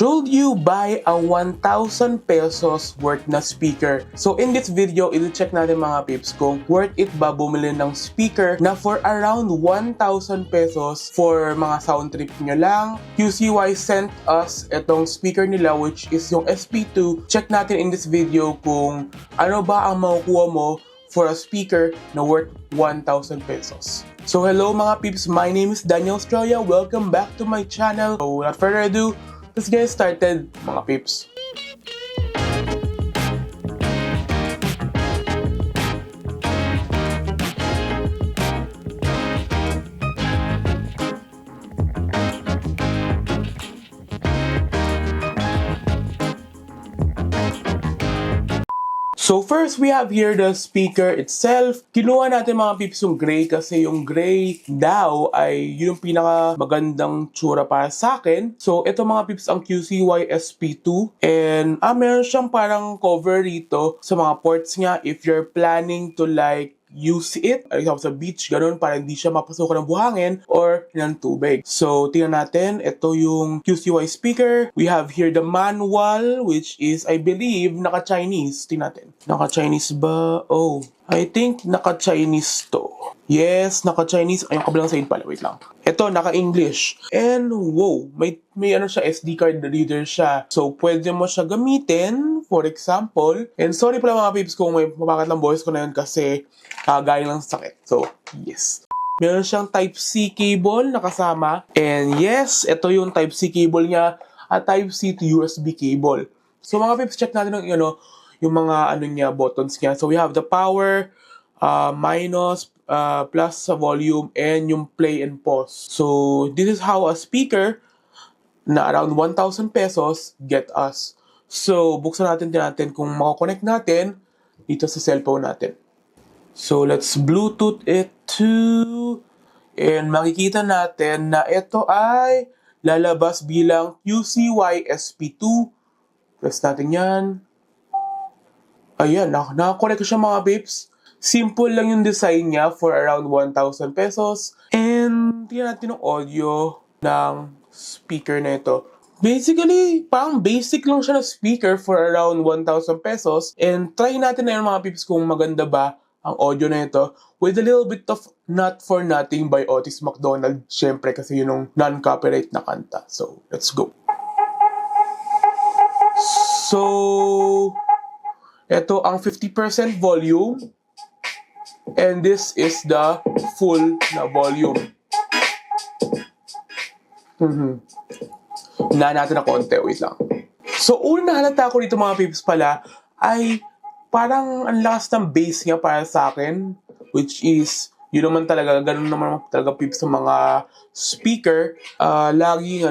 Should you buy a 1,000 pesos worth na speaker? So in this video, i-check natin mga pips kung worth it ba bumili ng speaker na for around 1,000 pesos for mga sound trip nyo lang. QCY sent us itong speaker nila which is yung SP2. Check natin in this video kung ano ba ang makukuha mo for a speaker na worth 1,000 pesos. So hello mga peeps, my name is Daniel Estrella. Welcome back to my channel. So without further ado, let's get started mga peeps. So first, we have here the speaker itself. Kinuha natin mga peeps yung gray kasi yung gray daw ay yung pinaka magandang tsura para sa akin. So ito mga peeps ang QCY SP2 and meron siyang parang cover rito sa mga ports niya if you're planning to like use it, sa beach, ganun, para hindi siya mapasukan ng buhangin or ng tubig. So, tingnan natin, ito yung QCY speaker. We have here the manual, which is, I believe, naka-Chinese. Tingnan natin. Naka-Chinese ba? Oh, I think naka-Chinese to. Yes, naka-Chinese. Ay, yung kabilang side pala. Wait lang. Ito, naka-English. And, wow, may ano siya, SD card reader siya. So, pwede mo siya gamitin, for example. And sorry pala mga peeps kung may mabakat lang voice ko na yun kasi galing lang sa sakit. So, yes. Meron siyang Type-C cable na kasama. And yes, ito yung Type-C cable niya at Type-C to USB cable. So, mga peeps, check natin yung mga niya, buttons niya. So, we have the power, minus, plus sa volume, and yung play and pause. So, this is how a speaker na around 1,000 pesos get us. So, buksan natin kung makakonect natin dito sa cellphone natin. So, let's Bluetooth it to, and makikita natin na ito ay lalabas bilang QCY SP2. Press natin yan. Ayan, nakakonect siya mga peeps. Simple lang yung design niya for around 1,000 pesos. And tingnan natin yung audio ng speaker na ito. Basically, parang basic lang siya na speaker for around 1,000 pesos. And try natin na yun mga peeps kung maganda ba ang audio na ito with a little bit of Not For Nothing by Otis McDonald. Siyempre kasi yun yung non-copyright na kanta. So, let's go. So, ito ang 50% volume. And this is the full na volume. Na natin na konti. Wait lang. So, una halata ko dito mga peeps pala ay parang ang lakas ng bass niya para sa akin. Which is, yun naman talaga, ganun naman talaga peeps sa mga speaker. Laging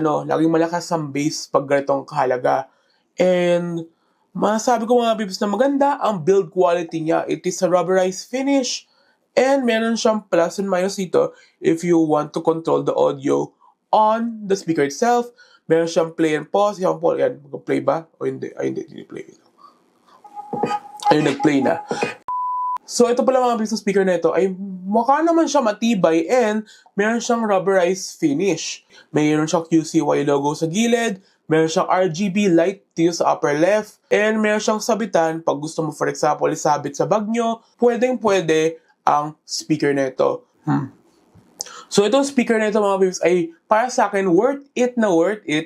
malakas ang bass pag ganitong kahalaga. And masabi ko mga peeps na maganda ang build quality niya. It is a rubberized finish. And meron siyang plus and minus dito if you want to control the audio on the speaker itself. Meron siyang play and pause. Yan, mag-play ba? O hindi? Ay, hindi play. Ayun, nag-play na. So, ito pala mga peeps ng speaker na ito ay mukha naman siya matibay and meron siyang rubberized finish. Meron siyang QCY logo sa gilid. Meron siyang RGB light dito sa upper left. And meron siyang sabitan. Pag gusto mo, for example, isabit sa bag nyo, pwedeng-pwede ang speaker na ito. So, itong speaker na ito mga peeps ay para sa akin worth it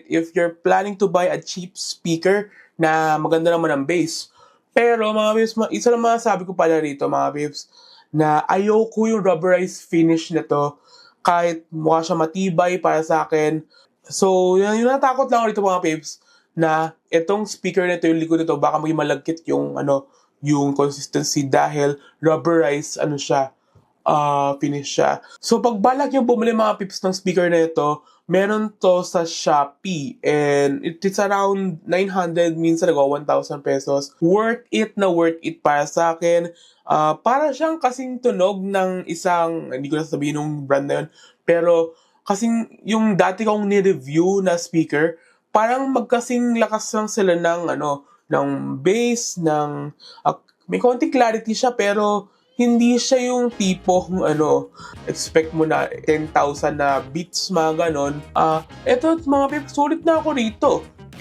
if you're planning to buy a cheap speaker na maganda naman ang bass. Pero mga peeps, isa lang masasabi ko pala rito mga peeps na ayoko yung rubberized finish nito kahit mukha siya matibay para sa akin. So, yung natakot lang ako dito mga peeps na itong speaker nito, yung likod nito, baka maging malagkit yung yung consistency dahil rubberized finish siya. So, pag balak yung bumili mga peeps ng speaker na ito, meron to sa Shopee and it's around 900, minsan nagawa 1,000 pesos. Worth it para sa akin. Para siyang kasing tunog ng isang, hindi ko na sabihin yung brand na yun, pero kasing yung dati kong ni-review na speaker, parang magkasing lakas lang sila ng bass, may konting clarity siya pero hindi siya yung tipo expect mo na 10,000 na beats, mga ganon. Eto mga peeps, sulit na ako rito.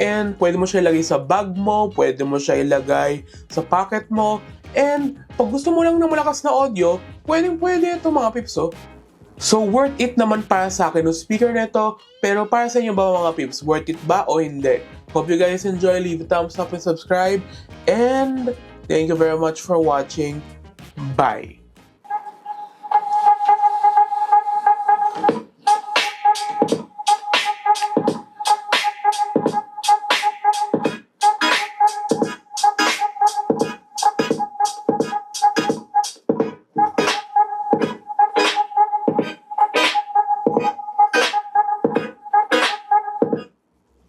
And pwede mo siya ilagay sa bag mo, pwede mo siya ilagay sa pocket mo. And pag gusto mo lang ng malakas na audio, pwede ito mga pips, oh. So, worth it naman para sa akin yung speaker nito. Pero para sa inyo ba mga pips, worth it ba o hindi? Hope you guys enjoy. Leave a thumbs up and subscribe. And thank you very much for watching. Bye!